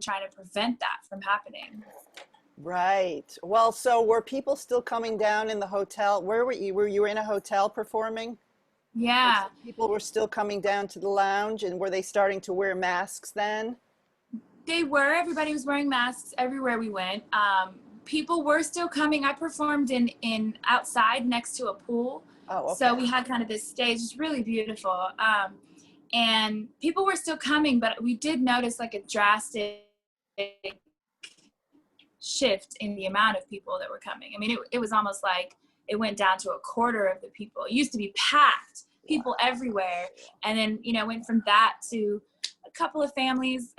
trying to prevent that from happening. Right. Well, so were people still coming down in the hotel? Where were you? Were you in a hotel performing? Yeah. So people were still coming down to the lounge, and were they starting to wear masks then? They were. Everybody was wearing masks everywhere we went. People were still coming. I performed in outside next to a pool. Oh, okay. So we had kind of this stage. It's really beautiful. And people were still coming, but we did notice like a drastic shift in the amount of people that were coming. I mean, it was almost like it went down to a quarter of the people. It used to be packed, people everywhere. And then, you know, went from that to a couple of families,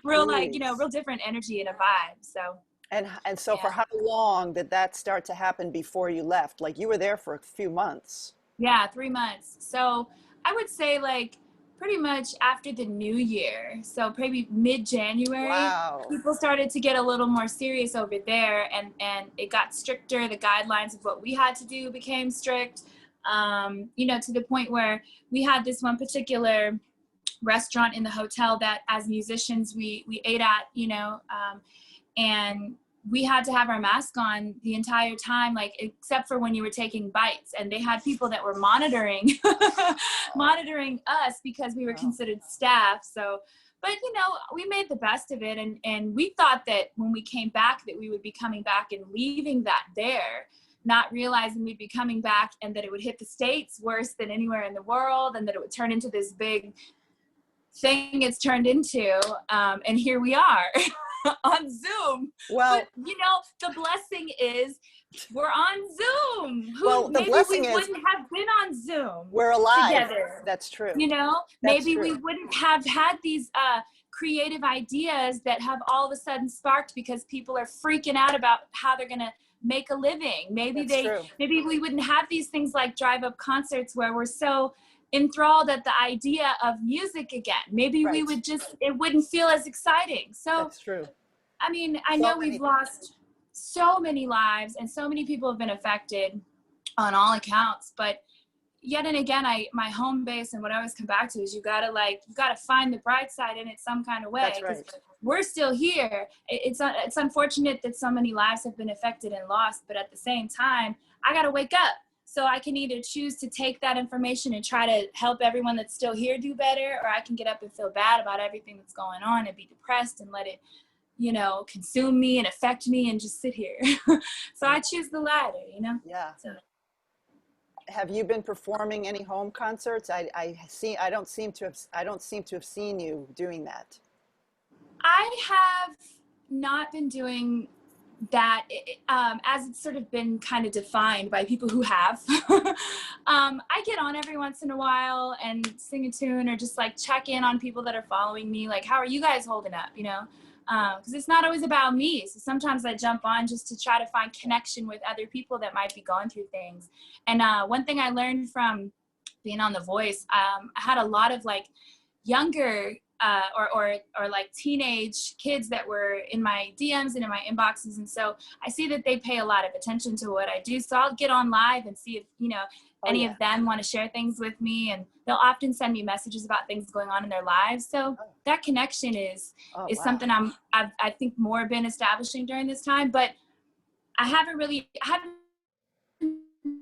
real like, you know, real different energy and a vibe. So. And so for how long did that start to happen before you left? Like you were there for a few months. Yeah, 3 months. So I would say like pretty much after the new year. So maybe mid-January, Wow. people started to get a little more serious over there, and it got stricter. The guidelines of what we had to do became strict, you know, to the point where we had this one particular restaurant in the hotel that as musicians we ate at, you know, and we had to have our mask on the entire time, like except for when you were taking bites, and they had people that were monitoring monitoring us because we were considered staff. So, but you know, we made the best of it, and we thought that when we came back that we would be coming back and leaving that there, not realizing we'd be coming back and that it would hit the States worse than anywhere in the world, and that it would turn into this big thing it's turned into, and here we are. On Zoom. Well, but, you know, the blessing is we're on Zoom. Well, the blessing is wouldn't have been on Zoom. We're alive. Together. That's true. You know, That's maybe true. we wouldn't have had these creative ideas that have all of a sudden sparked because people are freaking out about how they're gonna make a living. Maybe maybe we wouldn't have these things like drive-up concerts where we're so enthralled at the idea of music again. Maybe we would just, it wouldn't feel as exciting. So that's true. I mean, I know we've lost so many lives and so many people have been affected on all accounts, but yet and again, my home base and what I always come back to is you gotta find the bright side in it some kind of way. That's right. We're still here. It's unfortunate that so many lives have been affected and lost, but at the same time, I gotta wake up. So I can either choose to take that information and try to help everyone that's still here do better, or I can get up and feel bad about everything that's going on and be depressed and let it, you know, consume me and affect me and just sit here. So I choose the latter, you know? Yeah. So. Have you been performing any home concerts? I don't seem to have seen you doing that. I have not been doing that as it's sort of been kind of defined by people who have. I get on every once in a while and sing a tune or just like check in on people that are following me, like how are you guys holding up, you know, because it's not always about me. So sometimes I jump on just to try to find connection with other people that might be going through things. And one thing I learned from being on The Voice, I had a lot of like younger or like teenage kids that were in my DMs and in my inboxes. And so I see that they pay a lot of attention to what I do. So I'll get on live and see if, you know, any of them want to share things with me. And they'll often send me messages about things going on in their lives. So that connection is something I've I think more been establishing during this time. But I haven't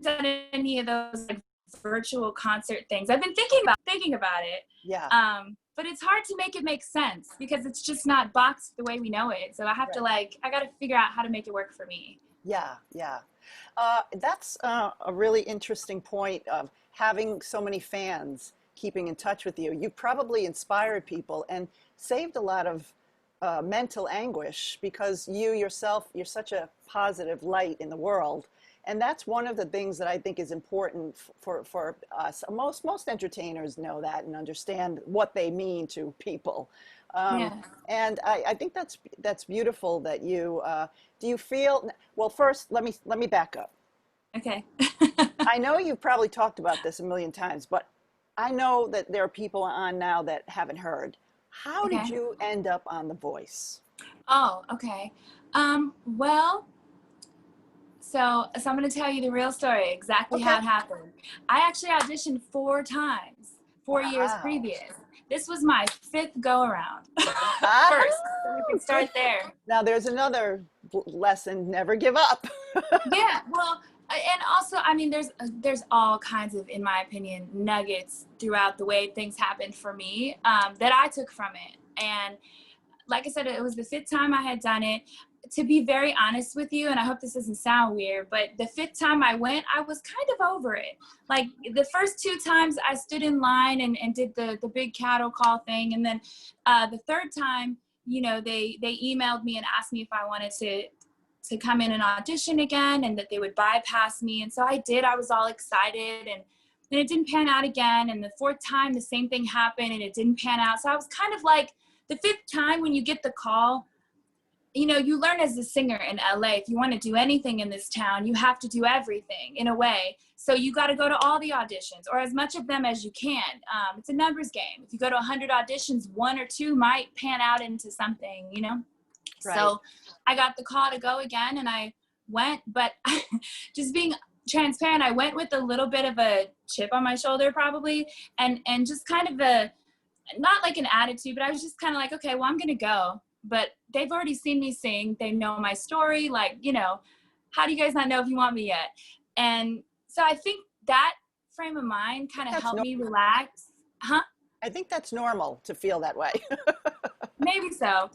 done any of those like virtual concert things. I've been thinking about it. Yeah. But it's hard to make it make sense because it's just not boxed the way we know it. So I have to I got to figure out how to make it work for me. Yeah, yeah. That's a really interesting point of having so many fans keeping in touch with you. You probably inspired people and saved a lot of mental anguish because you yourself, you're such a positive light in the world. And that's one of the things that I think is important for us. Most entertainers know that and understand what they mean to people. And I think that's beautiful that you, do you feel, well, first, let me back up. Okay. I know you've probably talked about this a million times, but I know that there are people on now that haven't heard. How did you end up on The Voice? Oh, okay. Well, so I'm going to tell you the real story, exactly how it happened. I actually auditioned 4 times, 4 years previous. This was my 5th go around. Ah, First, so we can start there. now there's another lesson: never give up. Yeah, well, and also, I mean, there's all kinds of, in my opinion, nuggets throughout the way things happened for me, that I took from it. And like I said, it was the 5th time I had done it. To be very honest with you, and I hope this doesn't sound weird, but the 5th time I went, I was kind of over it. Like the first 2 times I stood in line and did the big cattle call thing. And then the 3rd time, you know, they emailed me and asked me if I wanted to come in and audition again, and that they would bypass me. And so I did. I was all excited, and then it didn't pan out again. And the 4th time, the same thing happened and it didn't pan out. So I was kind of like, the 5th time when you get the call, you know, you learn as a singer in LA, if you want to do anything in this town, you have to do everything in a way. So you got to go to all the auditions, or as much of them as you can. It's a numbers game. If you go to 100 auditions, 1 or 2 might pan out into something, you know? Right. So I got the call to go again, and I went, but just being transparent, I went with a little bit of a chip on my shoulder probably, and just kind of not like an attitude, but I was just kind of like, okay, well, I'm going to go. But they've already seen me sing. They know my story. Like, you know, how do you guys not know if you want me yet? And so I think that frame of mind kind of helped me relax. Huh? I think that's normal to feel that way. Maybe so.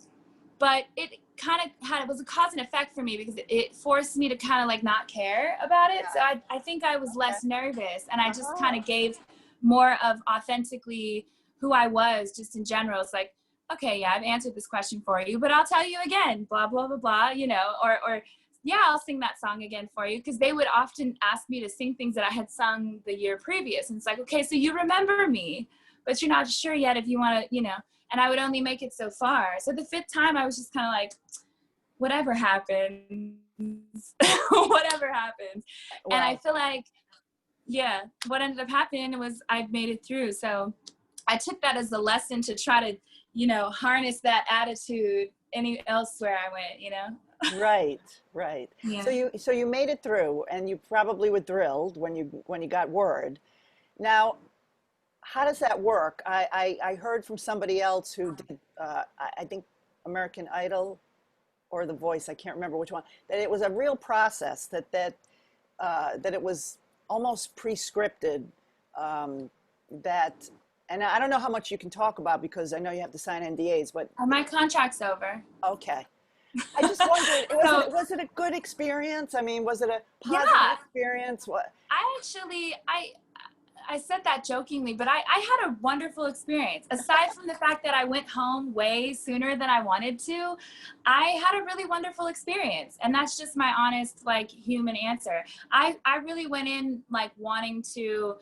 But it kind of it was a cause and effect for me, because it forced me to kind of like not care about it. Yeah. So I think I was less nervous, and I just kind of gave more of authentically who I was just in general. It's like, okay, yeah, I've answered this question for you, but I'll tell you again, blah, blah, blah, blah, you know, or yeah, I'll sing that song again for you. Because they would often ask me to sing things that I had sung the year previous. And it's like, okay, so you remember me, but you're not sure yet if you want to, you know, and I would only make it so far. So the 5th time I was just kind of like, whatever happens, whatever happens. Wow. And I feel like, yeah, what ended up happening was I made it through. So I took that as a lesson to try to, you know, harness that attitude elsewhere I went, you know? Right, right. Yeah. So you made it through, and you probably were thrilled when you got word. Now, how does that work? I heard from somebody else who did, I think American Idol or The Voice, I can't remember which one, that it was a real process, that it was almost pre-scripted, that. And I don't know how much you can talk about, because I know you have to sign NDAs, but... My contract's over. Okay. I just wondered, was it a good experience? I mean, was it a positive experience? What? I said that jokingly, but I had a wonderful experience. Aside from the fact that I went home way sooner than I wanted to, I had a really wonderful experience. And that's just my honest, like, human answer. I really went in, like, wanting to...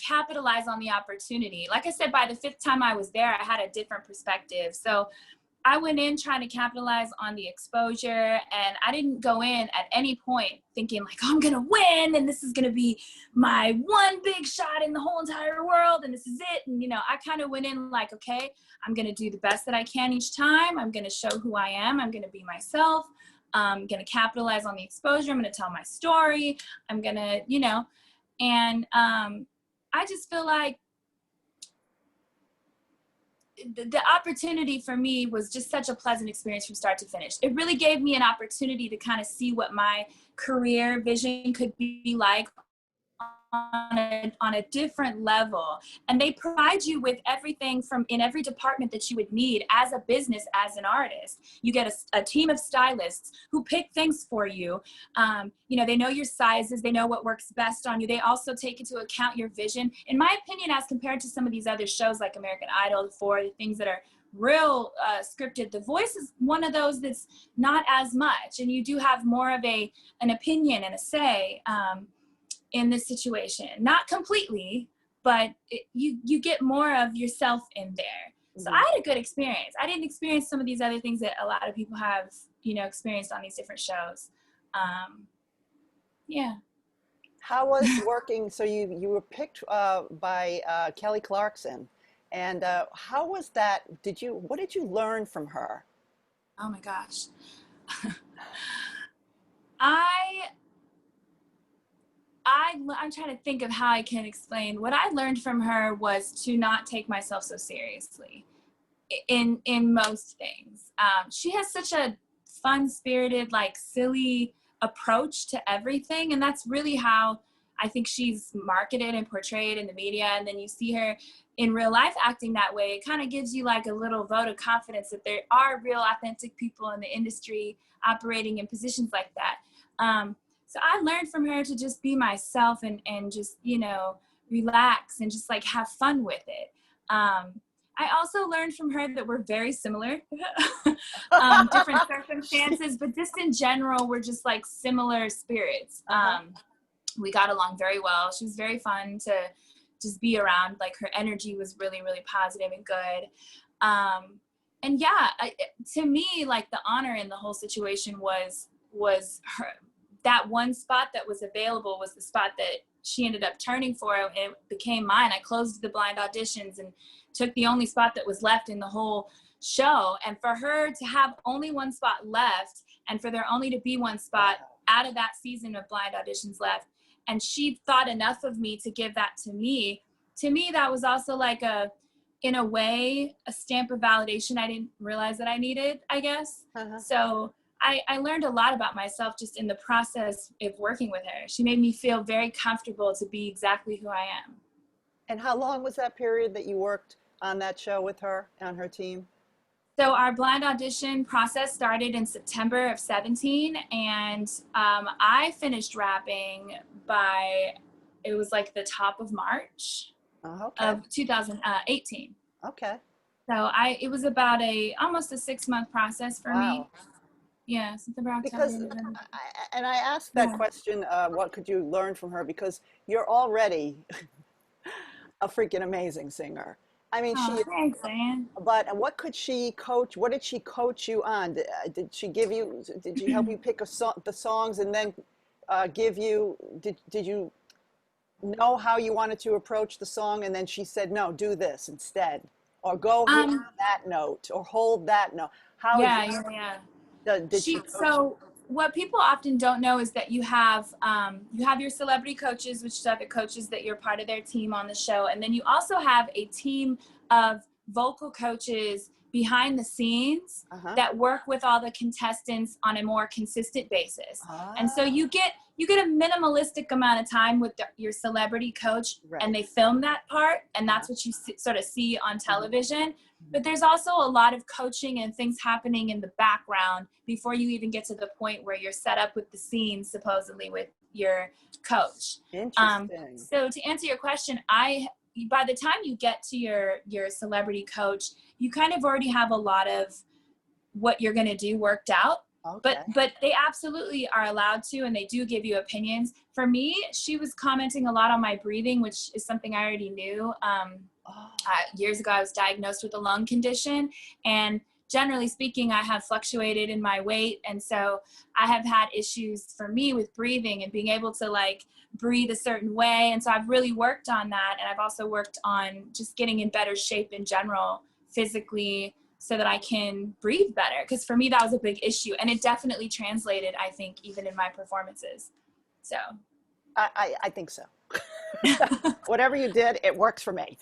capitalize on the opportunity. Like I said, by the 5th time I was there, I had a different perspective. So I went in trying to capitalize on the exposure, and I didn't go in at any point thinking like, oh, I'm going to win, and this is going to be my one big shot in the whole entire world, and this is it. And, you know, I kind of went in like, okay, I'm going to do the best that I can each time. I'm going to show who I am. I'm going to be myself. I'm going to capitalize on the exposure. I'm going to tell my story. I'm going to, you know, and I just feel like the opportunity for me was just such a pleasant experience from start to finish. It really gave me an opportunity to kind of see what my career vision could be like on a different level. And they provide you with everything from in every department that you would need as a business, as an artist. You get a team of stylists who pick things for you. You know, they know your sizes, they know what works best on you. They also take into account your vision. In my opinion, as compared to some of these other shows like American Idol, for the things that are real scripted, The Voice is one of those that's not as much. And you do have more of an opinion and a say in this situation. Not completely, but you get more of yourself in there. So I had a good experience. I didn't experience some of these other things that a lot of people have, you know, experienced on these different shows. Yeah. How was working? So you were picked by Kelly Clarkson, and how was that? What did you learn from her? Oh my gosh. I'm trying to think of how I can explain. What I learned from her was to not take myself so seriously in most things. She has such a fun-spirited, like silly approach to everything, and that's really how I think she's marketed and portrayed in the media. And then you see her in real life acting that way. It kind of gives you like a little vote of confidence that there are real authentic people in the industry operating in positions like that. So I learned from her to just be myself and just, you know, relax and just like have fun with it. I also learned from her that we're very similar, different circumstances, but just in general, we're just like similar spirits. We got along very well. She was very fun to just be around. Like her energy was really, really positive and good. And yeah, to me, like the honor in the whole situation was her. That one spot that was available was the spot that she ended up turning for, and it became mine. I closed the blind auditions and took the only spot that was left in the whole show. And for her to have only one spot left, and for there only to be one spot out of that season of blind auditions left, and she thought enough of me to give that to me, that was also like in a way, a stamp of validation I didn't realize that I needed, I guess. So I learned a lot about myself just in the process of working with her. She made me feel very comfortable to be exactly who I am. And how long was that period that you worked on that show with her, on her team? So our blind audition process started in September of 17, and I finished rapping by, it was like the top of March of 2018. Okay. So it was about almost a 6-month process for me. Yeah, something about because I asked that question, what could you learn from her? Because you're already a freaking amazing singer. I mean, thanks, Ann. But what could she coach? What did she coach you on? Did she give you? Did she help you pick the songs and then give you? Did you know how you wanted to approach the song, and then she said, no, do this instead, or go hit that note, or hold that note? How? Yeah. Did she so what people often don't know is that you have your celebrity coaches, which are the coaches that you're part of their team on the show. And then you also have a team of vocal coaches behind the scenes that work with all the contestants on a more consistent basis. And so you get a minimalistic amount of time with your celebrity coach, and they film that part, and that's what you sort of see on television. But there's also a lot of coaching and things happening in the background before you even get to the point where you're set up with the scenes, supposedly, with your coach. Interesting. So to answer your question, by the time you get to your celebrity coach, you kind of already have a lot of what you're going to do worked out. But they absolutely are allowed to, and they do give you opinions. For me, she was commenting a lot on my breathing, which is something I already knew. Years ago, I was diagnosed with a lung condition, and generally speaking, I have fluctuated in my weight. And so I have had issues for me with breathing and being able to like breathe a certain way. And so I've really worked on that. And I've also worked on just getting in better shape in general, physically, so that I can breathe better. Because for me, that was a big issue. And it definitely translated, I think, even in my performances. So I think so. Whatever you did, it works for me.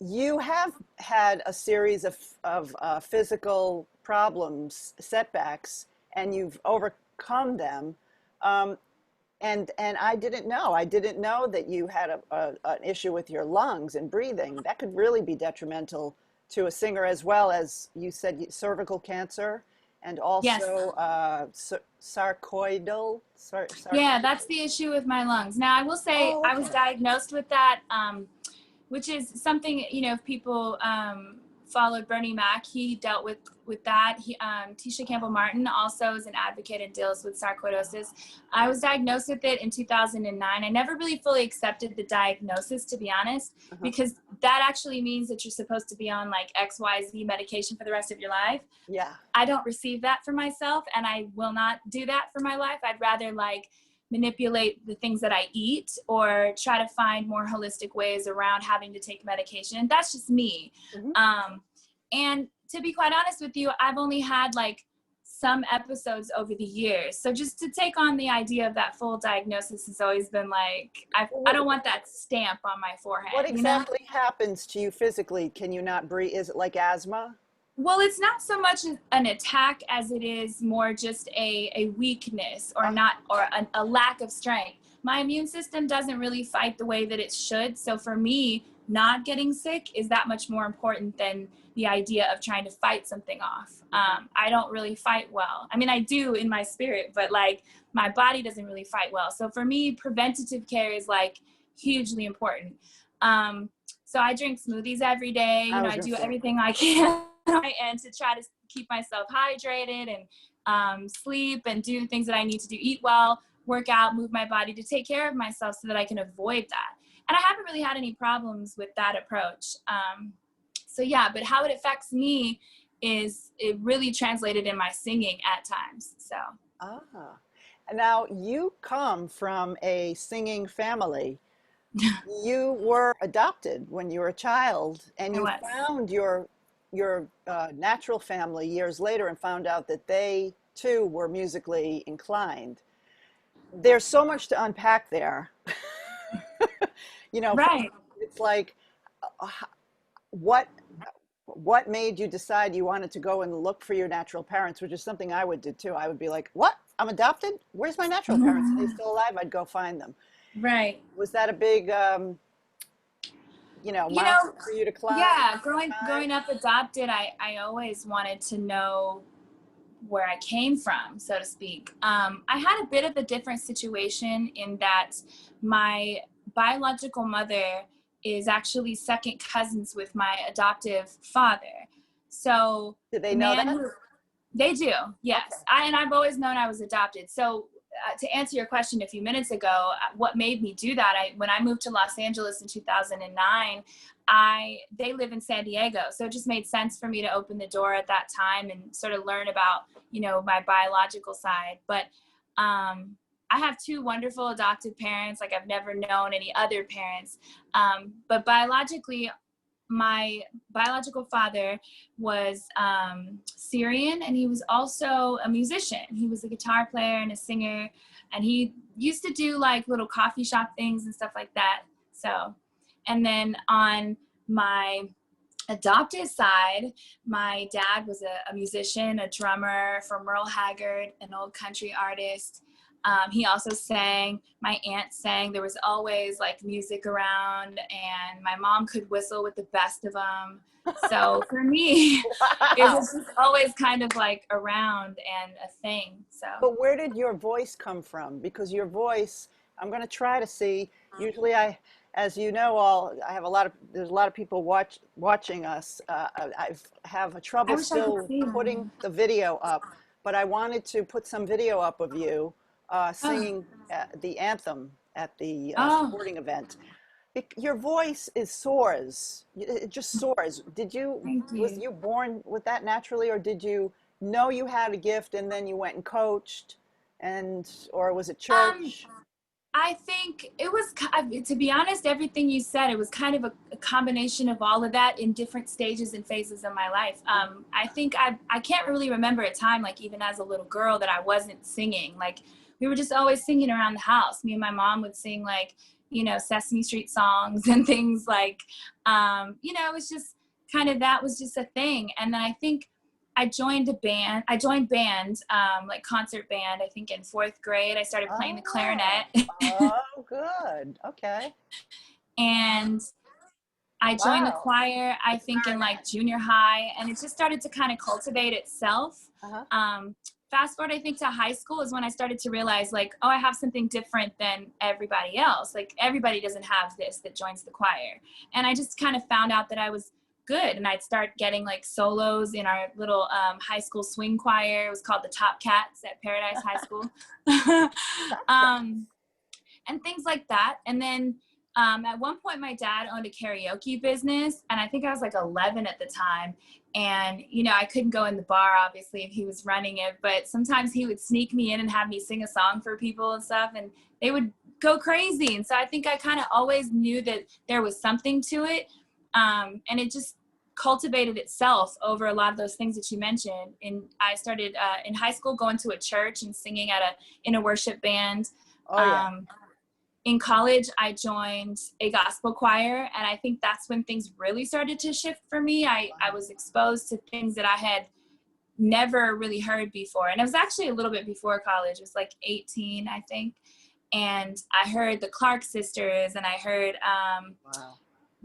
You have had a series of physical problems, setbacks, and you've overcome them. And I didn't know that you had an issue with your lungs and breathing. That could really be detrimental to a singer, as well as you said, cervical cancer, and also sarcoidal. Yeah, that's the issue with my lungs. Now, I will say I was diagnosed with that, which is something, you know, if people followed Bernie Mac, he dealt with that. Tisha Campbell Martin also is an advocate and deals with sarcoidosis. I was diagnosed with it in 2009. I never really fully accepted the diagnosis, to be honest, because that actually means that you're supposed to be on like XYZ medication for the rest of your life. Yeah. I don't receive that for myself, and I will not do that for my life. I'd rather like manipulate the things that I eat, or try to find more holistic ways around having to take medication. That's just me. And to be quite honest with you, I've only had like some episodes over the years. So just to take on the idea of that full diagnosis has always been like, I don't want that stamp on my forehead. What you know? exactly happens to you physically? Can you not breathe? Is it like asthma? Well, it's not so much an attack as it is more just a weakness or a lack of strength. My immune system doesn't really fight the way that it should. So for me, not getting sick is that much more important than the idea of trying to fight something off. I don't really fight well. I mean, I do in my spirit, but like my body doesn't really fight well. So for me, preventative care is like hugely important. So I drink smoothies every day. You know, I do everything I can and to try to keep myself hydrated and sleep and do the things that I need to do, eat well, work out, move my body to take care of myself so that I can avoid that. And I haven't really had any problems with that approach. So yeah, but how it affects me is it really translated in my singing at times, so. Now you come from a singing family. You were adopted when you were a child, and you found your natural family years later and found out that they too were musically inclined. There's so much to unpack there. You know, right. It's like, what made you decide you wanted to go and look for your natural parents, which is something I would do too. I would be like, what? I'm adopted? Where's my natural parents? Are they still alive? I'd go find them. Right. Was that a big, mountain for you to climb? Yeah, growing up adopted, I always wanted to know where I came from, so to speak. I had a bit of a different situation in that my biological mother is actually second cousins with my adoptive father. So did they know that? They do, yes. Okay. I've always known I was adopted. So to answer your question a few minutes ago, what made me do that, when I moved to Los Angeles in 2009, they live in San Diego. So it just made sense for me to open the door at that time and sort of learn about, my biological side. But I have two wonderful adoptive parents. Like I've never known any other parents. But biologically, my biological father was Syrian, and he was also a musician. He was a guitar player and a singer, and he used to do like little coffee shop things and stuff like that. So, and then on my adopted side, my dad was a musician, a drummer for Merle Haggard, an old country artist. He also sang, my aunt sang, there was always like music around, and my mom could whistle with the best of them. So for me, wow. It was just always kind of like around and a thing. So. But where did your voice come from? Because your voice, I'm going to try to see, usually as you know, there's a lot of people watching us. I have a trouble still putting the video up, but I wanted to put some video up of you singing the anthem at the sporting event. Your voice soars. It just soars. Was you born with that naturally, or did you know you had a gift and then you went and coached, or was it church? I think it was, to be honest, everything you said, it was kind of a combination of all of that in different stages and phases of my life. I think I can't really remember a time, like even as a little girl, that I wasn't singing. Like we were just always singing around the house. Me and my mom would sing like, Sesame Street songs and things like, it was just kind of, that was just a thing. And then I think I joined band, like concert band, I think in 4th grade. I started playing the clarinet. Oh, good. Okay. And I joined the choir, I think in like junior high, and it just started to kind of cultivate itself. Fast forward, I think, to high school is when I started to realize like, I have something different than everybody else. Like everybody doesn't have this that joins the choir. And I just kind of found out that I was good, and I'd start getting like solos in our little high school swing choir. It was called the Top Cats at Paradise High School. And things like that. And then at one point my dad owned a karaoke business, and I think I was like 11 at the time, and I couldn't go in the bar obviously if he was running it, but sometimes he would sneak me in and have me sing a song for people and stuff, and they would go crazy. And so I think I kind of always knew that there was something to it. And it just cultivated itself over a lot of those things that you mentioned. And I started in high school going to a church and singing in a worship band. Oh, yeah. In college, I joined a gospel choir, and I think that's when things really started to shift for me. I was exposed to things that I had never really heard before. And it was actually a little bit before college. It was like 18, I think. And I heard the Clark sisters, and I heard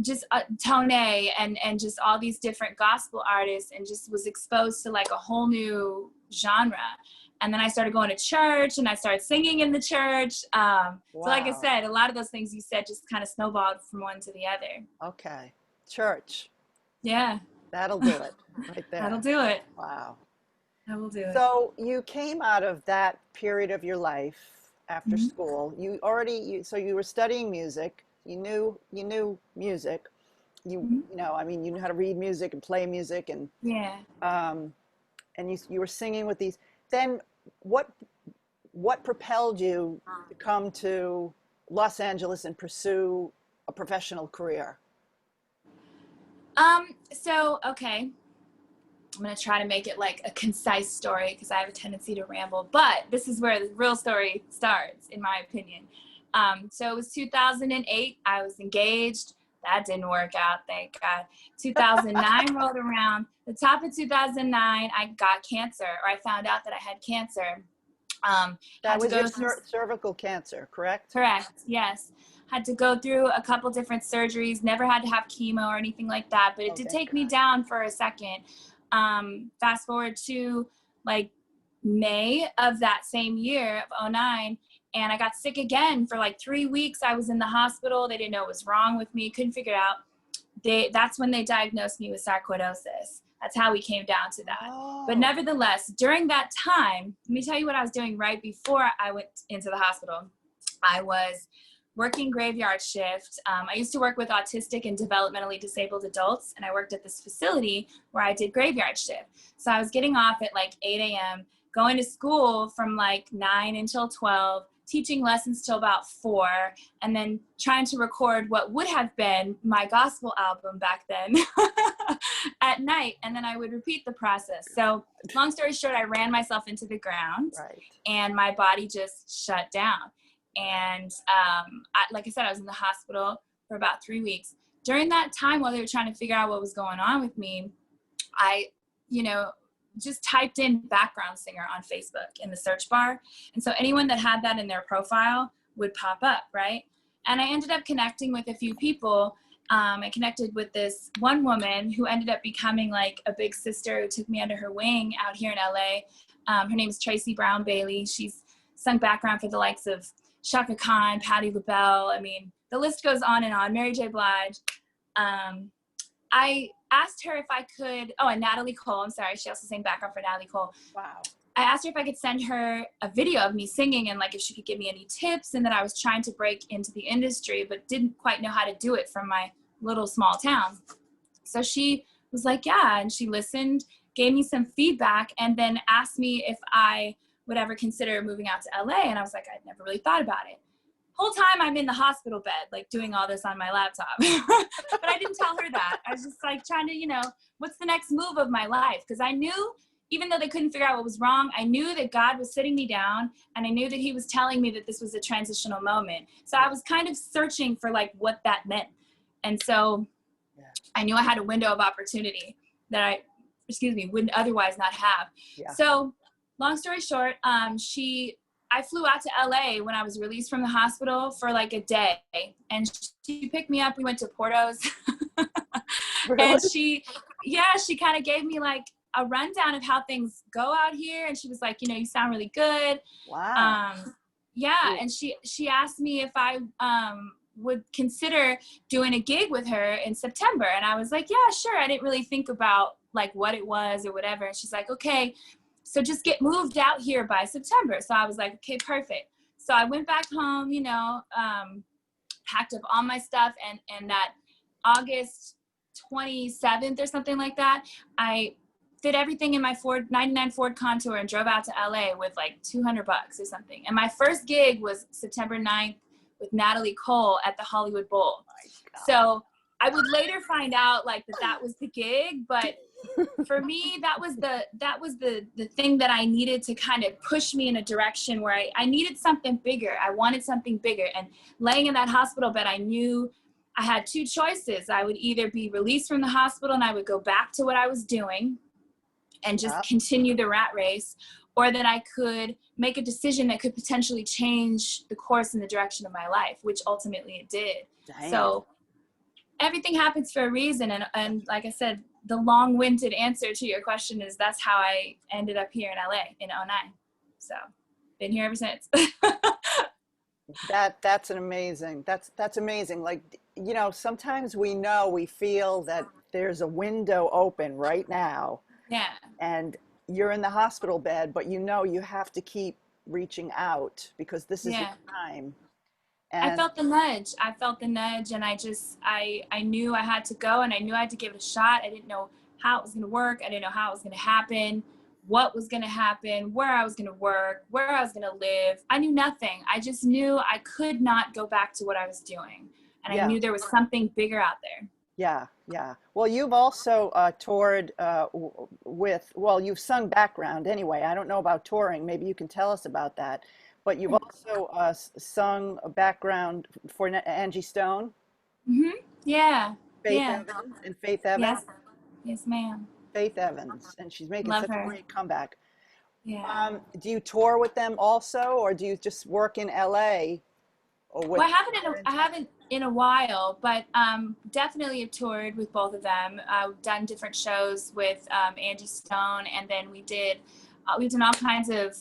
just Tone and just all these different gospel artists, and just was exposed to like a whole new genre. And then I started going to church, and I started singing in the church. So like I said, a lot of those things you said just kind of snowballed from one to the other. Okay. Church. Yeah. That'll do it right there. That'll do it. Wow. That will do it. So you came out of that period of your life after school. So you were studying music. You knew music. You know, I mean, you knew how to read music and play music, and and you were singing with these. Then what propelled you to come to Los Angeles and pursue a professional career? So, okay, I'm going to try to make it like a concise story because I have a tendency to ramble, but this is where the real story starts, in my opinion. So it was 2008. I was engaged. That didn't work out, thank God. 2009 rolled around. The top of 2009, I got cancer, or I found out that I had cancer. That was your cervical cancer, correct? Correct, yes. Had to go through a couple different surgeries, never had to have chemo or anything like that, but it did take me down for a second. Fast forward to like May of that same year of 2009, and I got sick again for like 3 weeks. I was in the hospital. They didn't know what was wrong with me. Couldn't figure it out. That's when they diagnosed me with sarcoidosis. That's how we came down to that. Oh. But nevertheless, during that time, let me tell you what I was doing right before I went into the hospital. I was working graveyard shift. I used to work with autistic and developmentally disabled adults, and I worked at this facility where I did graveyard shift. So I was getting off at like 8 a.m., going to school from like 9 until 12, teaching lessons till about 4, and then trying to record what would have been my gospel album back then at night. And then I would repeat the process. So long story short, I ran myself into the ground, and my body just shut down. And like I said, I was in the hospital for about 3 weeks. During that time, while they were trying to figure out what was going on with me, I, just typed in background singer on Facebook in the search bar. And so anyone that had that in their profile would pop up, right? And I ended up connecting with a few people. I connected with this one woman who ended up becoming like a big sister who took me under her wing out here in LA. Her name is Tracy Brown Bailey. She's sung background for the likes of Shaka Khan, Patti LaBelle. I mean, the list goes on and on. Mary J. Blige. I asked her if I could, and Natalie Cole, I'm sorry, she also sang background for Natalie Cole. Wow. I asked her if I could send her a video of me singing, and like if she could give me any tips, and that I was trying to break into the industry but didn't quite know how to do it from my little small town. So she was like, yeah, and she listened, gave me some feedback, and then asked me if I would ever consider moving out to LA. And I was like, I'd never really thought about it. Whole time I'm in the hospital bed, like doing all this on my laptop. But I didn't tell her that. I was just like trying to, what's the next move of my life? Because I knew, even though they couldn't figure out what was wrong, I knew that God was sitting me down, and I knew that he was telling me that this was a transitional moment. So I was kind of searching for like what that meant. And so I knew I had a window of opportunity that I wouldn't otherwise not have. Yeah. So long story short, I flew out to LA when I was released from the hospital for like a day, and she picked me up. We went to Porto's. And she kind of gave me like a rundown of how things go out here. And she was like, you sound really good. Wow. Yeah. And she asked me if I would consider doing a gig with her in September. And I was like, yeah, sure. I didn't really think about like what it was or whatever. And she's like, okay, so just get moved out here by September. So I was like, okay, perfect. So I went back home, packed up all my stuff. And that August 27th or something like that, I did everything in my 99 Ford Contour and drove out to LA with like $200 or something. And my first gig was September 9th with Natalie Cole at the Hollywood Bowl. So I would later find out like that was the gig, but for me, that was the thing that I needed to kind of push me in a direction where I needed something bigger. I wanted something bigger. And laying in that hospital bed, I knew I had two choices. I would either be released from the hospital and I would go back to what I was doing and just continue the rat race, or that I could make a decision that could potentially change the course and the direction of my life, which ultimately it did. Dang. So everything happens for a reason. And like I said, the long-winded answer to your question is that's how I ended up here in LA in '09. So been here ever since. That's an amazing, that's amazing. Like, you know, sometimes we feel that there's a window open right now. Yeah. And you're in the hospital bed, but you know you have to keep reaching out because this is your time. And I felt the nudge and I knew I had to go, and I knew I had to give it a shot. I didn't know how it was going to work. I didn't know how it was going to happen, what was going to happen, where I was going to work, where I was going to live. I knew nothing. I just knew I could not go back to what I was doing. And I knew there was something bigger out there. Yeah, yeah. Well, you've also toured with, well, you've sung background anyway. I don't know about touring. Maybe you can tell us about that. But you've also sung a background for Angie Stone. Mm-hmm. Yeah. Faith Evans and Faith Evans. Yes. Yes, ma'am. Faith Evans, and she's making such a great comeback. Yeah. Do you tour with them also, or do you just work in LA? Or with Well, I haven't in a while, but definitely have toured with both of them. I've done different shows with Angie Stone, and then we've done all kinds of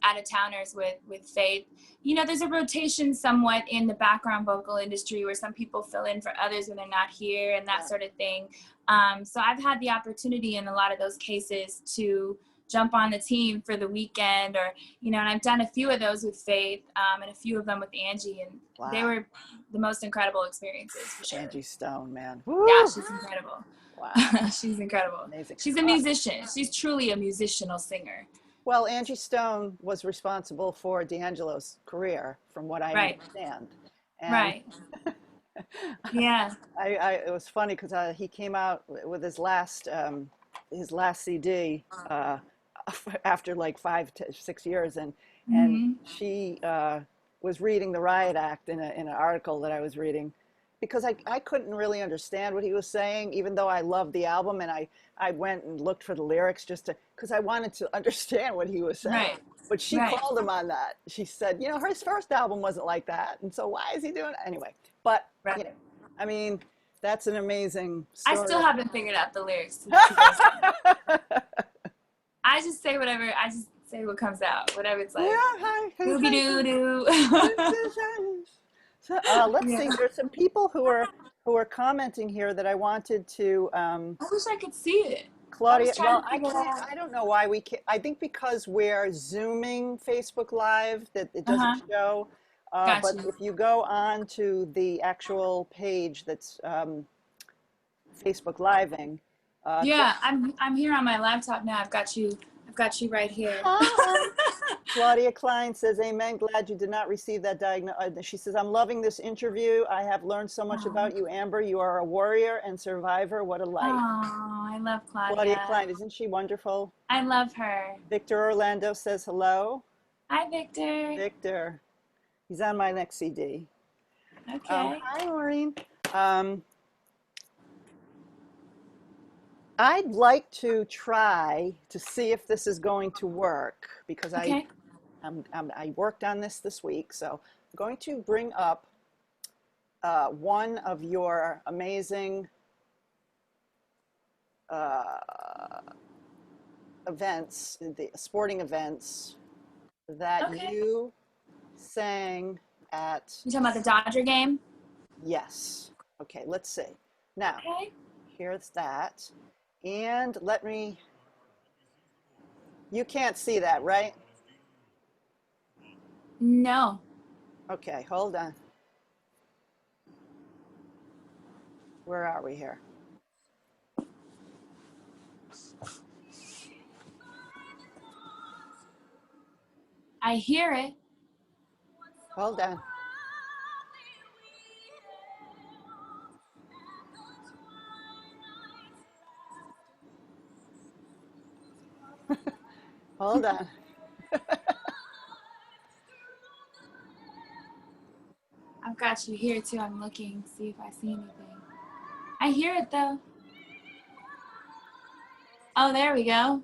out-of-towners with Faith. You know, there's a rotation somewhat in the background vocal industry where some people fill in for others when they're not here and that sort of thing. So I've had the opportunity in a lot of those cases to jump on the team for the weekend, or, you know, and I've done a few of those with Faith and a few of them with Angie, and they were the most incredible experiences for sure. Angie Stone, man. Woo! Yeah, she's incredible. Wow. She's incredible. Amazing. She's a musician. She's truly a musicianal singer. Well, Angie Stone was responsible for D'Angelo's career, from what I understand. And Yeah. It was funny because he came out with his last CD after like 5 to 6 years, and she was reading the Riot Act in an article that I was reading, because I couldn't really understand what he was saying, even though I loved the album, and I went and looked for the lyrics just because I wanted to understand what he was saying. Right. But she called him on that. She said, you know, his first album wasn't like that, and so why is he doing it anyway? But you know, I mean, that's an amazing story. I still haven't figured out the lyrics. I just say whatever. I just say what comes out, whatever it's like. Dooby doo doo. So, let's see. There's some people who are commenting here that I wanted to. I wish I could see it. Claudia, well, I can't. I don't know why we can't. I think because we're Zooming Facebook Live, that it doesn't show. But if you go on to the actual page that's Facebook Living. Yeah, I'm here on my laptop now. I've got you right here. Claudia Klein says, amen, glad you did not receive that diagnosis. She says, I'm loving this interview. I have learned so much about you, Amber. You are a warrior and survivor. What a light. Oh, I love Claudia. Claudia Klein, isn't she wonderful? I love her. Victor Orlando says hello. Hi, Victor. Victor. He's on my next CD. Okay. Hi, Maureen. I'd like to try to see if this is going to work, because I worked on this week. So I'm going to bring up one of your amazing events, the sporting events that you sang at. You talking about the Dodger game? Yes. Okay, let's see. Now, here's that. And let me, you can't see that, right? No. Okay, hold on. Where are we here? I hear it. Hold on. Hold on. I've got you here too. I'm looking, see if I see anything. I hear it though. Oh, there we go.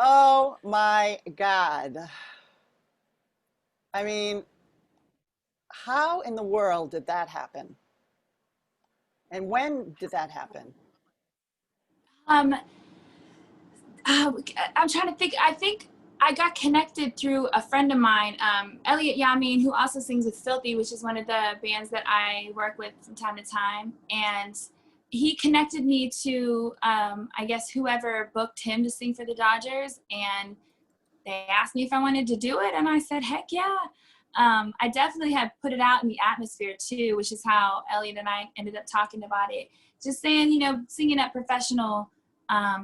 Oh my God. I mean, how in the world did that happen? And when did that happen? Um, I'm trying to think. I think I got connected through a friend of mine, Elliot Yamin, who also sings with Filthy, which is one of the bands that I work with from time to time. And he connected me to, I guess, whoever booked him to sing for the Dodgers. And they asked me if I wanted to do it. And I said, heck yeah. I definitely had put it out in the atmosphere too, which is how Elliot and I ended up talking about it. Just saying, you know, singing at professional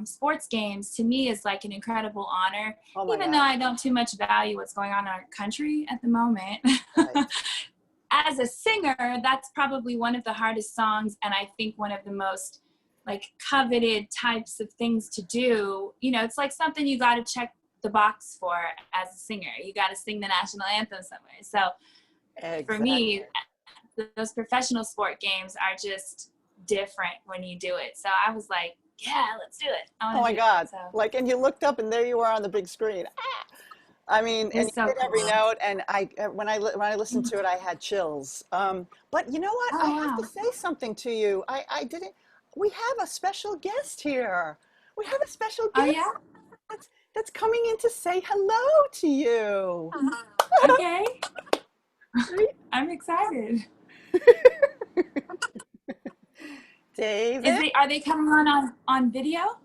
sports games to me is like an incredible honor, even though I don't too much value what's going on in our country at the moment. Right. As a singer, that's probably one of the hardest songs, and I think one of the most like coveted types of things to do. You know, it's like something you got to check the box for as a singer. You got to sing the national anthem somewhere. So for me, those professional sport games are just different when you do it. So I was like, yeah, let's do it. Oh my God. Like, and you looked up and there you are on the big screen. I mean, and you hit every note, and when I listened to it, I had chills. But you know what? I have to say something to you. We have a special guest here. We have a special guest that's coming in to say hello to you. Okay. I'm excited. David? Are they coming on video?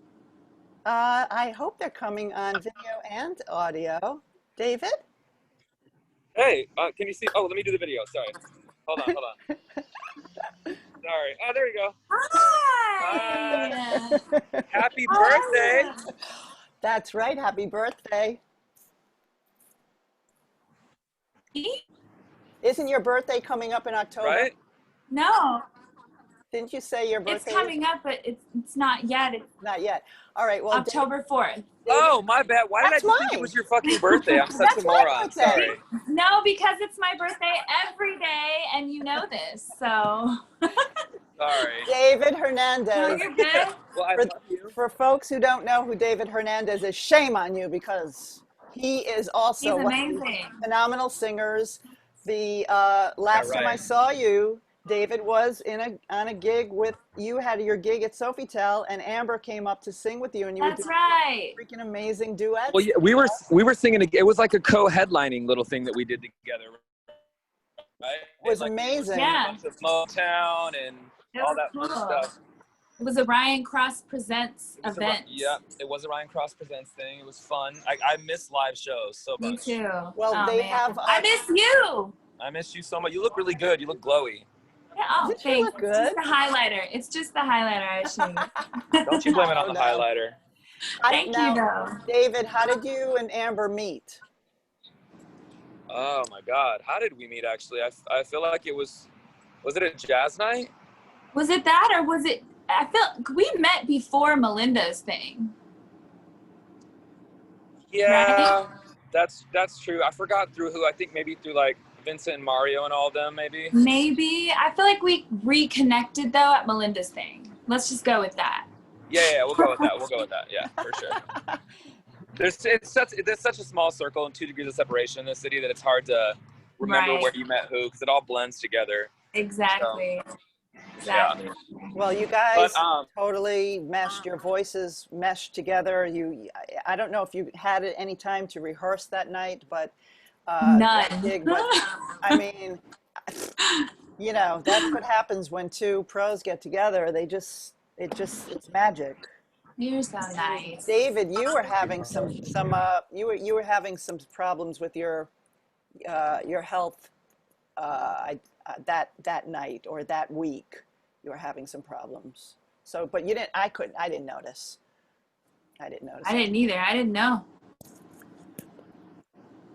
I hope they're coming on video and audio. David? Hey, can you see? Oh, let me do the video. Sorry. Hold on. Sorry. Oh, there you go. Hi. Happy birthday. That's right. Happy birthday. Isn't your birthday coming up in October? Right? No. Didn't you say your birthday? It's coming up, but it's not yet. It's not yet. All right. Well, October 4th. Oh, my bad. Why did I just think it was your fucking birthday? I'm such a moron. Sorry. No, because it's my birthday every day, and you know this, so. Sorry. David Hernandez. No, you're good. Well, I love you. For folks who don't know who David Hernandez is, shame on you, because he is also one of the phenomenal singers. The last time I saw you, David was on a gig with you. Had your gig at Sofitel, and Amber came up to sing with you, and you were doing a freaking amazing duet. Well, yeah, we were singing. It was like a co-headlining little thing that we did together. Right? It was amazing. Yeah. Motown and all that fun stuff. It was a Ryan Cross Presents event. Yeah, it was a Ryan Cross Presents thing. It was fun. I miss live shows so much. Me too. Well, they have. I miss you. I miss you so much. You look really good. You look glowy. Yeah, oh, thanks. It's just the highlighter. It's just the highlighter, actually. Don't you blame it on the highlighter. Thank you, though. David, how did you and Amber meet? Oh, my God. How did we meet, actually? I feel like it was it a jazz night? Was it that, or was it, I feel, we met before Melinda's thing. Yeah, right? that's true. I forgot through who. I think maybe through, like, Vincent and Mario and all of them, maybe. Maybe. I feel like we reconnected though at Melinda's thing. Let's just go with that. Yeah, we'll go with that. We'll go with that. Yeah, for sure. There's such a small circle and 2 degrees of separation in this city that it's hard to remember where you met who, because it all blends together. Exactly. So, exactly. Yeah. Well, you guys totally meshed, your voices meshed together. I don't know if you had any time to rehearse that night, but none. But I mean, you know, that's what happens when 2 pros get together. It's magic. You're so nice. David, you were having you were having some problems with your health that night or that week. You were having some problems. So, but you didn't. I didn't notice. I didn't either. I didn't know.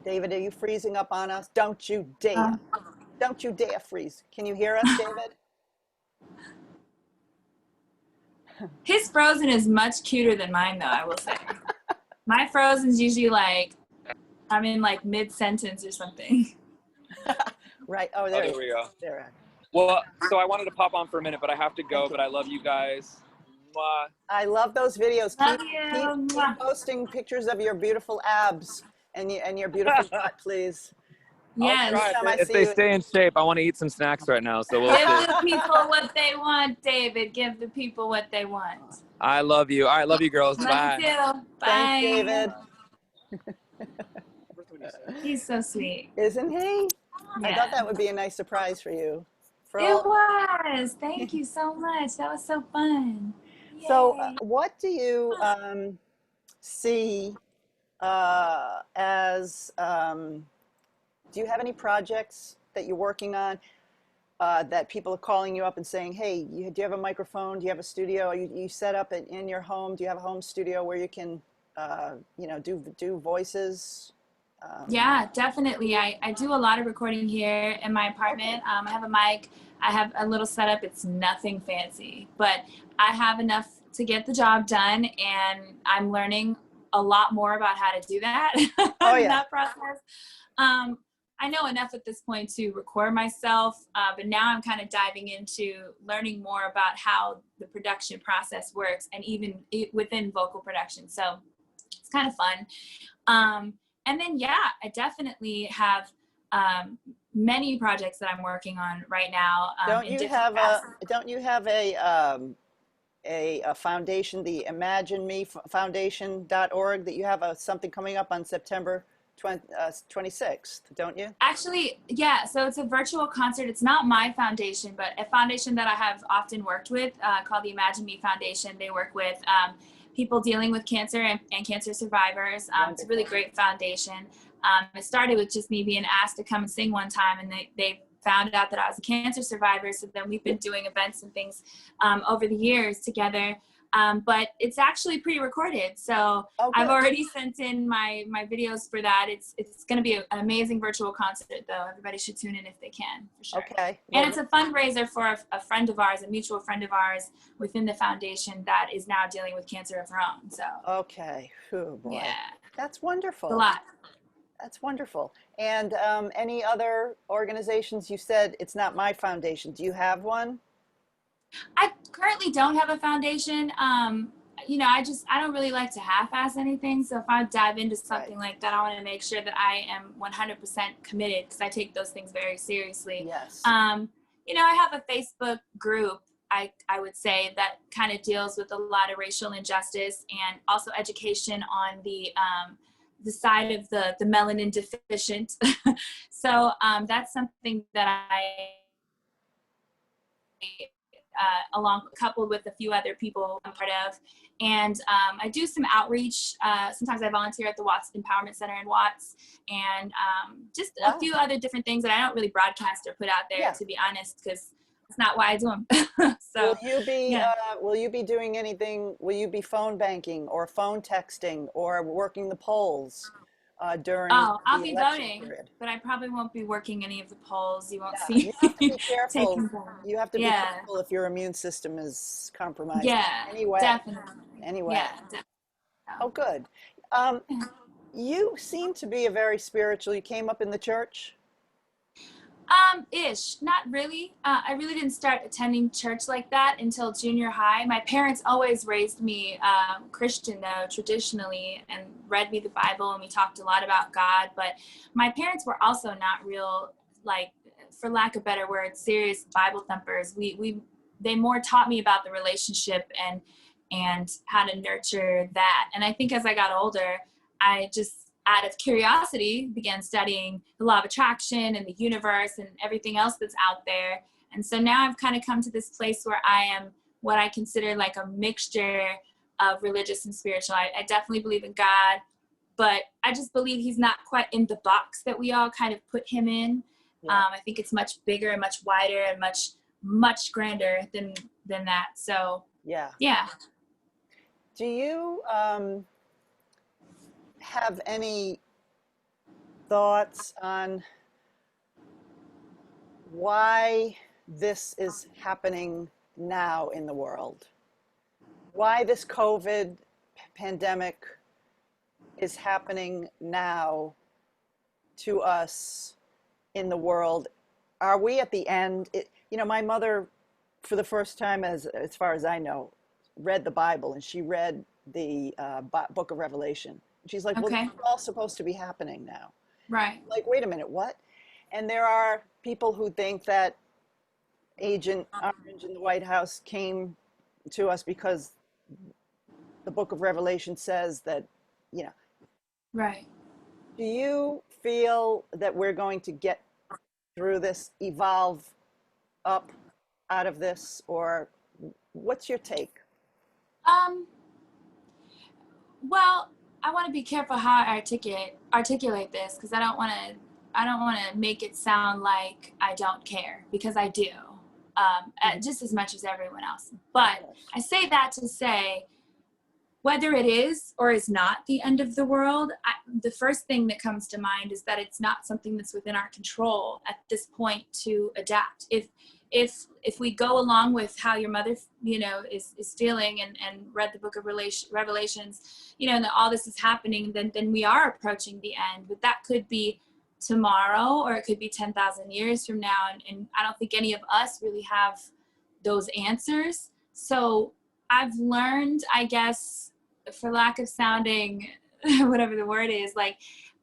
David, are you freezing up on us? Don't you dare! Don't you dare freeze! Can you hear us, David? His frozen is much cuter than mine, though, I will say. My frozen's usually like, I'm in like mid-sentence or something. Right. Oh, there we go. There. Well, so I wanted to pop on for a minute, but I have to go. But I love you guys. Mwah. I love those videos. Keep posting pictures of your beautiful abs and your beautiful butt, please. Yes. If they stay in shape, I want to eat some snacks right now. So we'll give the people what they want, David. Give the people what they want. I love you. All right, love you, girls. Bye. Love you too. Bye. Thanks, David. He's so sweet. Isn't he? Yeah. I thought that would be a nice surprise for you. It was. Thank you so much. That was so fun. Yay. So what do you see as, do you have any projects that you're working on that people are calling you up and saying, hey, do you have a microphone? Do you have a studio? You set up in your home? Do you have a home studio where you can, you know, do voices? Yeah, definitely. I do a lot of recording here in my apartment. I have a mic. I have a little setup. It's nothing fancy, but I have enough to get the job done, and I'm learning a lot more about how to do that. Oh, yeah. That process. I know enough at this point to record myself, but now I'm kind of diving into learning more about how the production process works, and even within vocal production. So it's kind of fun. And then, yeah, I definitely have many projects that I'm working on right now. Don't you have a foundation, the Imagine Me Foundation.org, that you have something coming up on September 26th, don't you? Actually, yeah. So it's a virtual concert. It's not my foundation, but a foundation that I have often worked with called the Imagine Me Foundation. They work with people dealing with cancer and cancer survivors. It's a really great foundation. It started with just me being asked to come and sing one time, and they found out that I was a cancer survivor. So then we've been doing events and things over the years together. But it's actually pre-recorded. So I've already sent in my videos for that. It's going to be an amazing virtual concert, though. Everybody should tune in if they can, for sure. Okay. And it's a fundraiser for a friend of ours, a mutual friend of ours within the foundation that is now dealing with cancer of her own. So. Okay. Oh, boy. Yeah. That's wonderful. It's a lot. That's wonderful. And any other organizations? You said it's not my foundation. Do you have one? I currently don't have a foundation. You know, I don't really like to half-ass anything. So if I dive into something like that, I want to make sure that I am 100% committed, because I take those things very seriously. Yes. You know, I have a Facebook group, I would say, that kind of deals with a lot of racial injustice and also education on the side of the melanin deficient. So that's something that I along coupled with a few other people I'm part of. And I do some outreach. Sometimes I volunteer at the Watts Empowerment Center in Watts, and just a few other different things that I don't really broadcast or put out there, to be honest, because it's not why I do them. So will you be doing anything? Will you be phone banking or phone texting or working the polls during I'll be election voting period? But I probably won't be working any of the polls. You won't see You have to be careful. taking them. You have to be careful if your immune system is compromised. Anyway. Definitely. Anyway. Yeah, definitely. Oh, good. You seem to be a very spiritual. You came up in the church? Ish, not really. I really didn't start attending church like that until junior high. My parents always raised me Christian, though, traditionally, and read me the Bible, and we talked a lot about God. But my parents were also not real, like, for lack of better words, serious Bible thumpers. They more taught me about the relationship and how to nurture that. And I think as I got older, I just, out of curiosity, began studying the law of attraction and the universe and everything else that's out there. And so now I've kind of come to this place where I am what I consider like a mixture of religious and spiritual. I definitely believe in God, but I just believe he's not quite in the box that we all kind of put him in. Yeah. I think it's much bigger and much wider and much grander than that. So yeah. Do you have any thoughts on why this is happening now in the world? Why this COVID pandemic is happening now to us in the world? Are we at the end? My mother, for the first time, as far as I know, read the Bible, and she read the book of Revelation. She's like, well, it's all supposed to be happening now. Right. Like, wait a minute, what? And there are people who think that Agent Orange in the White House came to us because the book of Revelation says that, Right. Do you feel that we're going to get through this, evolve up out of this, or what's your take? Well, I want to be careful how I articulate this, because I don't want to make it sound like I don't care, because I do, just as much as everyone else. But I say that to say, whether it is or is not the end of the world, the first thing that comes to mind is that it's not something that's within our control at this point to adapt. If we go along with how your mother, is feeling and read the book of Revelations, and that all this is happening, then we are approaching the end. But that could be tomorrow, or it could be 10,000 years from now. And I don't think any of us really have those answers. So I've learned, I guess, for lack of sounding, whatever the word is, like,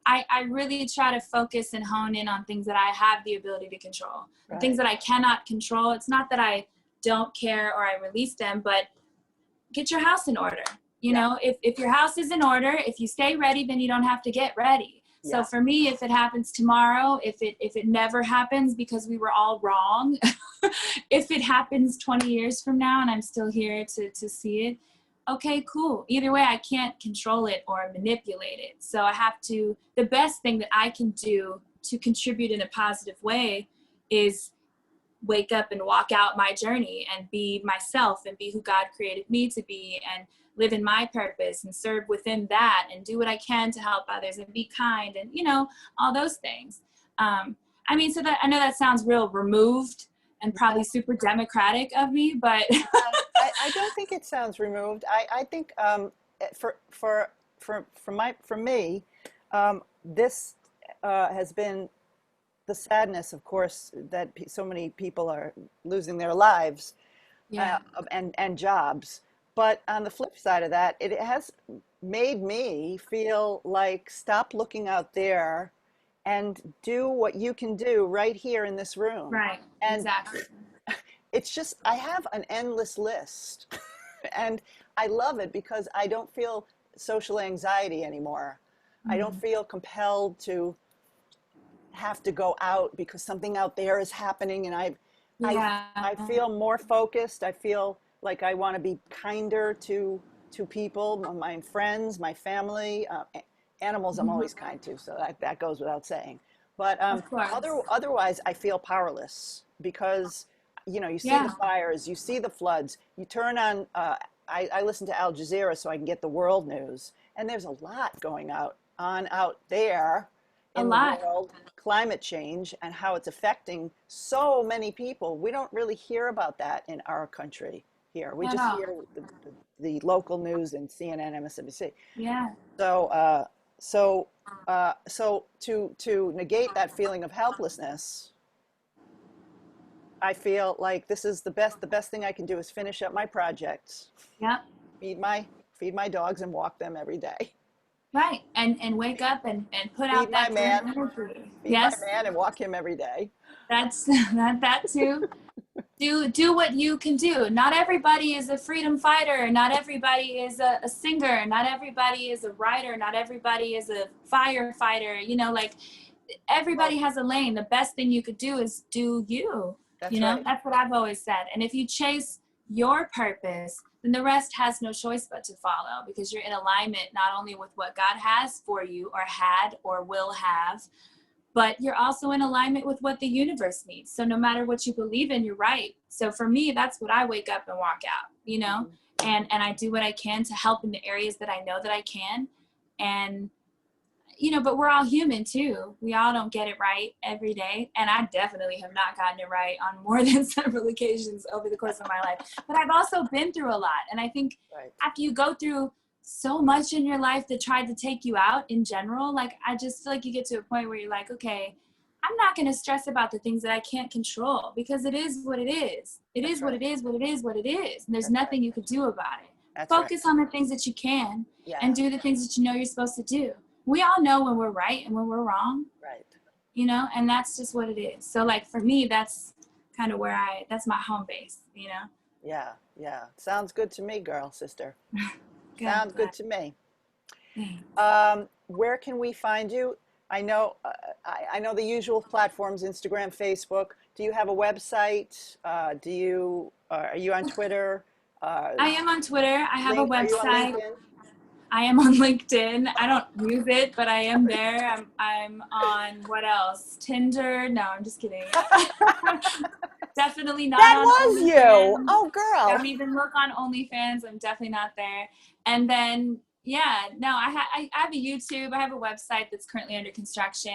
I really try to focus and hone in on things that I have the ability to control. Right. The things that I cannot control, it's not that I don't care or I release them, but get your house in order. You know, if your house is in order, if you stay ready, then you don't have to get ready. Yeah. So for me, if it happens tomorrow, if it never happens because we were all wrong, if it happens 20 years from now and I'm still here to see it, okay, cool. Either way, I can't control it or manipulate it. So I have to, the best thing that I can do to contribute in a positive way is wake up and walk out my journey and be myself and be who God created me to be and live in my purpose and serve within that and do what I can to help others and be kind and, all those things. So that, I know that sounds real removed and probably super democratic of me, but I don't think it sounds removed. I think for me, this has been the sadness, of course, that so many people are losing their lives and jobs. But on the flip side of that, it has made me feel like stop looking out there and do what you can do right here in this room. Right, and exactly. It's just, I have an endless list and I love it because I don't feel social anxiety anymore. Mm-hmm. I don't feel compelled to have to go out because something out there is happening, and I feel more focused. I feel like I want to be kinder to people, my friends, my family, animals. I'm always kind to, so that goes without saying. But otherwise, I feel powerless because you see the fires, you see the floods. You turn on. I listen to Al Jazeera so I can get the world news, and there's a lot going on out there in the world. Climate change and how it's affecting so many people. We don't really hear about that in our country here. We just hear the local news and CNN, MSNBC. Yeah. So to negate that feeling of helplessness, I feel like this is the best thing I can do is finish up my projects, Yep. feed my dogs and walk them every day. Right. And wake up and put Feed out my that man. great energy. Feed Yes. my man and walk him every day. That's that too. Do what you can do. Not everybody is a freedom fighter. Not everybody is a singer. Not everybody is a writer. Not everybody is a firefighter. You know, like everybody has a lane. The best thing you could do is do you. That's you know, right. that's what I've always said. And if you chase your purpose, then the rest has no choice but to follow, because you're in alignment not only with what God has for you or had or will have, but you're also in alignment with what the universe needs. So no matter what you believe in, you're right. So for me, that's what I wake up and walk out, you know, and I do what I can to help in the areas that I know that I can. And, you know, but we're all human too. We all don't get it right every day. And I definitely have not gotten it right on more than several occasions over the course of my life. But I've also been through a lot. And I think after you go through so much in your life that tried to take you out in general, like I just feel like you get to a point where you're like, okay, I'm not going to stress about the things that I can't control, because it is what it is. It is what it is, what it is, what it is. And there's nothing you can do about it. Focus on the things that you can and do the things that you know you're supposed to do. We all know when we're right and when we're wrong. Right. You know, and that's just what it is. So like for me, that's kind of where that's my home base, you know? Yeah. Yeah. Sounds good to me, girl, sister. Sounds good to me. Thanks. Where can we find you? I know the usual platforms: Instagram, Facebook. Do you have a website? Are you on Twitter? I am on Twitter. I have a Are you on website. LinkedIn? I am on LinkedIn. I don't use it, but I am there. I'm on, what else? Tinder? No, I'm just kidding. Definitely not That on was OnlyFans. you. Oh, girl. Don't even look on OnlyFans. I'm definitely not there. And then, yeah, no, I have a YouTube. I have a website that's currently under construction.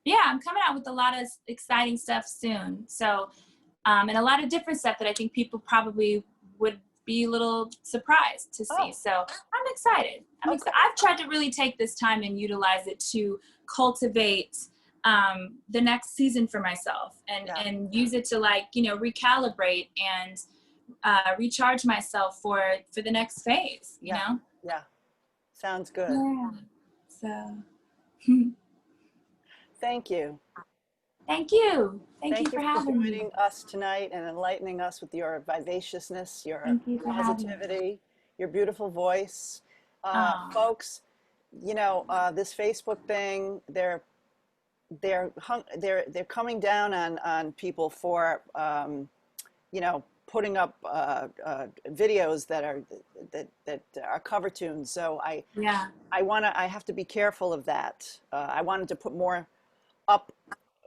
Yeah, I'm coming out with a lot of exciting stuff soon. So, and a lot of different stuff that I think people probably would be a little surprised to see. So I'm excited. I've tried to really take this time and utilize it to cultivate the next season for myself and use it to, like, you know, recalibrate and recharge myself for the next phase, you know? Yeah. Sounds good. Yeah. So Thank you. thank you. Thank you Thank for you having me. joining us tonight and enlightening us with your vivaciousness, your Thank you for having me. positivity, your beautiful voice. Folks, you know, this Facebook thing, they're coming down on people for you know, putting up videos that are cover tunes. So I have to be careful of that. I wanted to put more up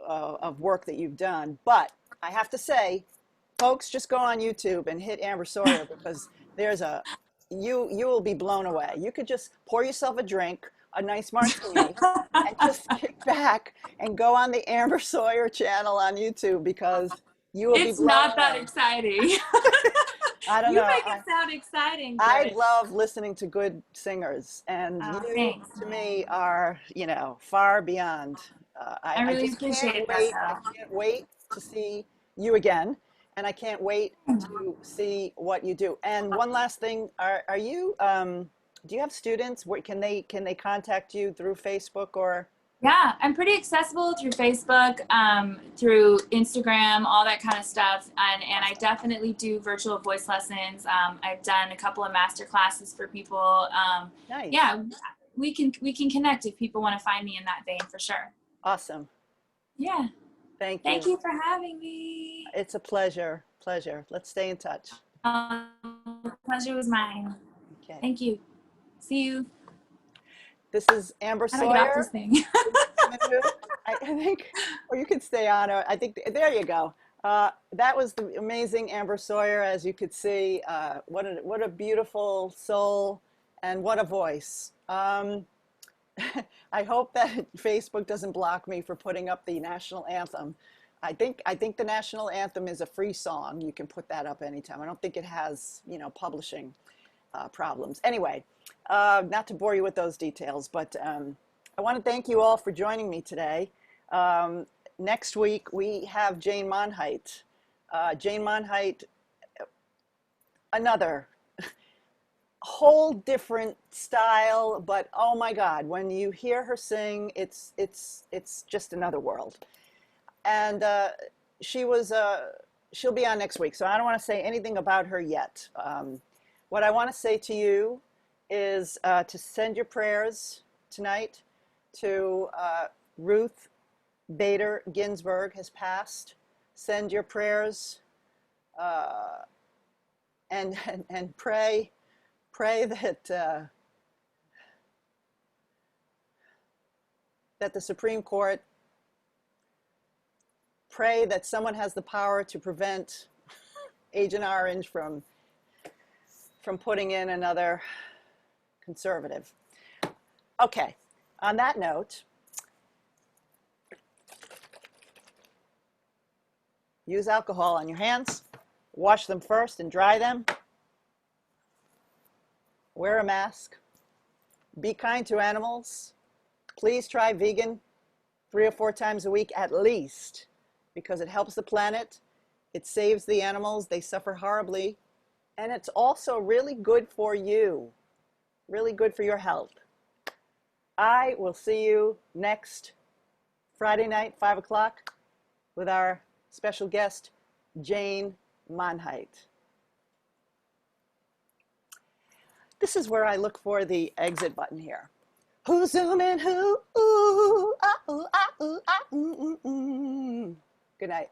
of work that you've done, but I have to say, folks, just go on YouTube and hit Amber Sawyer, because there's you will be blown away. You could just pour yourself a drink, a nice martini, and just kick back and go on the Amber Sawyer channel on YouTube, because you will be blown away. It's not that exciting. I don't know. You make it sound exciting. I love listening to good singers, and you, thanks. to me, are, you know, far beyond. I really just appreciate can't that. I can't wait to see you again, and I can't wait to see what you do. And one last thing: are you? Do you have students? Where can they contact you through Facebook or? Yeah, I'm pretty accessible through Facebook, through Instagram, all that kind of stuff. And I definitely do virtual voice lessons. I've done a couple of master classes for people. Nice. Yeah, we can connect if people want to find me in that vein, for sure. Awesome. Yeah. Thank you. Thank you for having me. It's a pleasure. Let's stay in touch. The pleasure was mine. Okay. Thank you. See you. This is Amber How do I get off Sawyer. this thing? I think, or you could stay on. Or I think there you go. That was the amazing Amber Sawyer, as you could see. What a beautiful soul, and what a voice. I hope that Facebook doesn't block me for putting up the national anthem. I think the national anthem is a free song. You can put that up anytime. I don't think it has, you know, publishing problems. Anyway, not to bore you with those details, but I want to thank you all for joining me today. next week we have Jane Monheit. Jane Monheit, another whole different style, but oh my God, when you hear her sing, it's just another world. And she'll be on next week, so I don't want to say anything about her yet. What I want to say to you is to send your prayers tonight to Ruth Bader Ginsberg has passed. Send your prayers and pray that that the Supreme Court, pray that someone has the power to prevent Agent Orange from putting in another conservative. Okay, on that note, use alcohol on your hands, wash them first and dry them, wear a mask, be kind to animals, please try vegan 3 or 4 times a week at least, because it helps the planet, it saves the animals, they suffer horribly, and it's also really good for you, really good for your health. I will see you next Friday night, 5 o'clock, with our special guest, Jane Monheit. This is where I look for the exit button here. Who's zooming who? Ooh, ah, ooh, ah, ooh, ah, mm, mm, mm. Good night.